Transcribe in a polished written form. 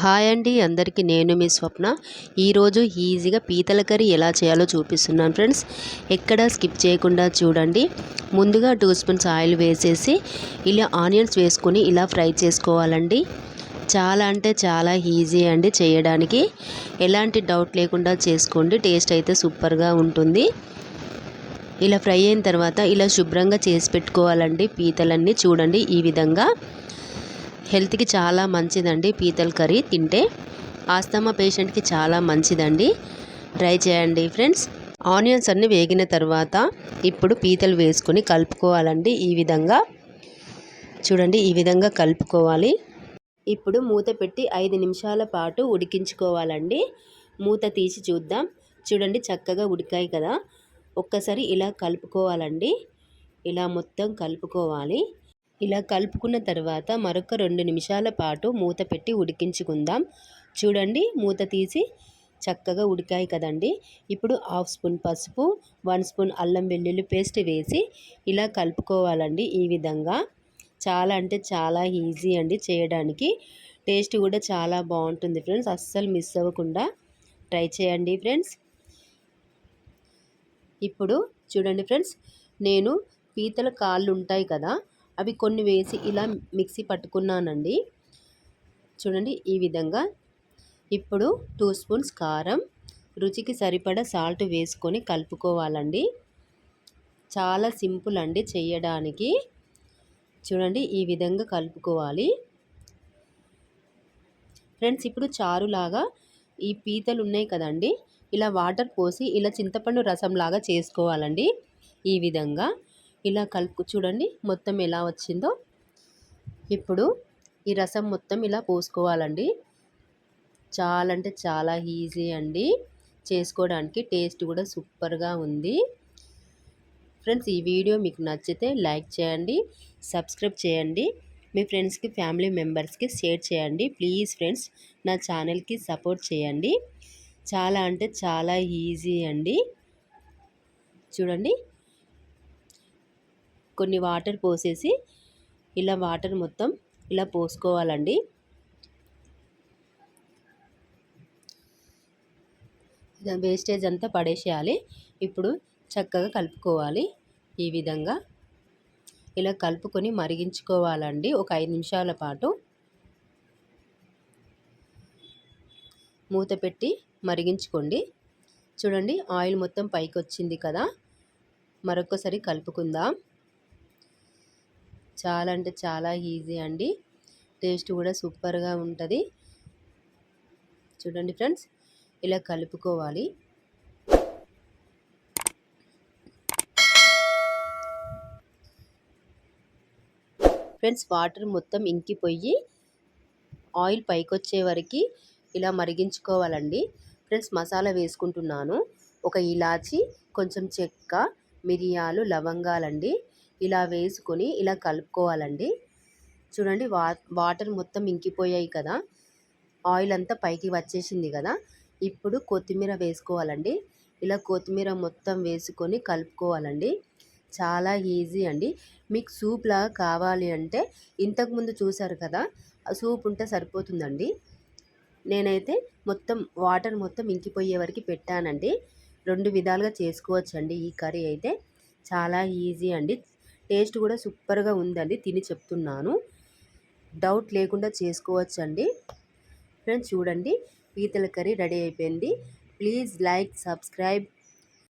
Hi అండి అందరికీ, నేను మీ స్వప్న. ఈరోజు ఈజీగా పీతల కర్రీ ఎలా చేయాలో చూపిస్తున్నాను ఫ్రెండ్స్. ఎక్కడ స్కిప్ చేయకుండా చూడండి. ముందుగా 2 స్పూన్స్ ఆయిల్ వేసేసి ఇలా ఆనియన్స్ వేసుకొని ఇలా ఫ్రై చేసుకోవాలండి. చాలా అంటే చాలా ఈజీ అండి చేయడానికి. ఎలాంటి డౌట్ లేకుండా చేసుకోండి, టేస్ట్ అయితే సూపర్గా ఉంటుంది. ఇలా ఫ్రై అయిన తర్వాత ఇలా శుభ్రంగా చేసి పెట్టుకోవాలండి పీతలన్నీ. చూడండి, ఈ విధంగా హెల్త్కి చాలా మంచిదండి పీతల కర్రీ తింటే. ఆస్తమా పేషెంట్కి చాలా మంచిదండి, ట్రై చేయండి ఫ్రెండ్స్. ఆనియన్స్ అన్నీ వేగిన తర్వాత ఇప్పుడు పీతలు వేసుకొని కలుపుకోవాలండి. ఈ విధంగా చూడండి, ఈ విధంగా కలుపుకోవాలి. ఇప్పుడు మూత పెట్టి 5 నిమిషాల పాటు ఉడికించుకోవాలండి. మూత తీసి చూద్దాం. చూడండి, చక్కగా ఉడికాయి కదా. ఒక్కసారి ఇలా కలుపుకోవాలండి. ఇలా మొత్తం కలుపుకోవాలి. ఇలా కలుపుకున్న తర్వాత మరొక 2 నిమిషాల పాటు మూత పెట్టి ఉడికించుకుందాం. చూడండి, మూత తీసి చక్కగా ఉడికాయి కదండి. ఇప్పుడు 1/2 స్పూన్ పసుపు, 1 స్పూన్ అల్లం వెల్లుల్లి పేస్ట్ వేసి ఇలా కలుపుకోవాలండి. ఈ విధంగా చాలా అంటే చాలా ఈజీ అండి చేయడానికి. టేస్ట్ కూడా చాలా బాగుంటుంది ఫ్రెండ్స్. అస్సలు మిస్ అవ్వకుండా ట్రై చేయండి ఫ్రెండ్స్. ఇప్పుడు చూడండి ఫ్రెండ్స్, నేను పీతల కాళ్ళు ఉంటాయి కదా, అవి కొన్ని వేసి ఇలా మిక్సీ పట్టుకున్నానండి. చూడండి, ఈ విధంగా. ఇప్పుడు 2 స్పూన్స్ కారం, రుచికి సరిపడా సాల్ట్ వేసుకొని కలుపుకోవాలండి. చాలా సింపుల్ అండి చేయడానికి. చూడండి, ఈ విధంగా కలుపుకోవాలి ఫ్రెండ్స్. ఇప్పుడు చారులాగా ఈ పీతలు ఉన్నాయి కదండి, ఇలా వాటర్ పోసి ఇలా చింతపండు రసంలాగా చేసుకోవాలండి. ఈ విధంగా ఇలా చూడండి మొత్తం ఎలా వచ్చిందో. ఇప్పుడు ఈ రసం మొత్తం ఇలా పోసుకోవాలండి. చాలా అంటే చాలా ఈజీ అండి చేసుకోవడానికి. టేస్ట్ కూడా సూపర్గా ఉంది ఫ్రెండ్స్. ఈ వీడియో మీకు నచ్చితే లైక్ చేయండి, సబ్స్క్రైబ్ చేయండి, మీ ఫ్రెండ్స్కి ఫ్యామిలీ మెంబర్స్కి షేర్ చేయండి. ప్లీజ్ ఫ్రెండ్స్, నా ఛానల్కి సపోర్ట్ చేయండి. చాలా అంటే చాలా ఈజీ అండి. చూడండి, కొన్ని వాటర్ పోసేసి ఇలా వాటర్ మొత్తం ఇలా పోసుకోవాలండి. వేస్టేజ్ అంతా పడేసేయాలి. ఇప్పుడు చక్కగా కలుపుకోవాలి. ఈ విధంగా ఇలా కలుపుకొని మరిగించుకోవాలండి ఒక 5 నిమిషాల పాటు. మూత పెట్టి మరిగించుకోండి. చూడండి, ఆయిల్ మొత్తం పైకి వచ్చింది కదా. మరొకసారి కలుపుకుందాం. చాలా అంటే చాలా ఈజీ అండి, టేస్ట్ కూడా సూపర్గా ఉంటుంది. చూడండి ఫ్రెండ్స్, ఇలా కలుపుకోవాలి. ఫ్రెండ్స్, వాటర్ మొత్తం ఇంకిపోయి ఆయిల్ పైకి వచ్చే వరకు ఇలా మరిగించుకోవాలండి. ఫ్రెండ్స్, మసాలా వేసుకుంటున్నాను. ఒక ఇలాచి, కొంచెం చెక్క, మిరియాలు, లవంగాలండి. ఇలా వేసుకొని ఇలా కలుపుకోవాలండి. చూడండి, వాటర్ మొత్తం ఇంకిపోయాయి కదా, ఆయిల్ అంతా పైకి వచ్చేసింది కదా. ఇప్పుడు కొత్తిమీర వేసుకోవాలండి. ఇలా కొత్తిమీర మొత్తం వేసుకొని కలుపుకోవాలండి. చాలా ఈజీ అండి. మీకు సూప్ లాగా కావాలి అంటే ఇంతకుముందు చూసారు కదా, ఆ సూప్ ఉంటే సరిపోతుందండి. నేనైతే మొత్తం వాటర్ మొత్తం ఇంకిపోయే వరకు పెట్టానండి. 2 విధాలుగా చేసుకోవచ్చండి ఈ కర్రీ అయితే. చాలా ఈజీ అండి, టేస్ట్ కూడా సూపర్గా ఉందండి. తిని చెప్తున్నాను, డౌట్ లేకుండా చేసుకోవచ్చండి ఫ్రెండ్స్. చూడండి, పీతల కర్రీ రెడీ అయిపోయింది. Please like, subscribe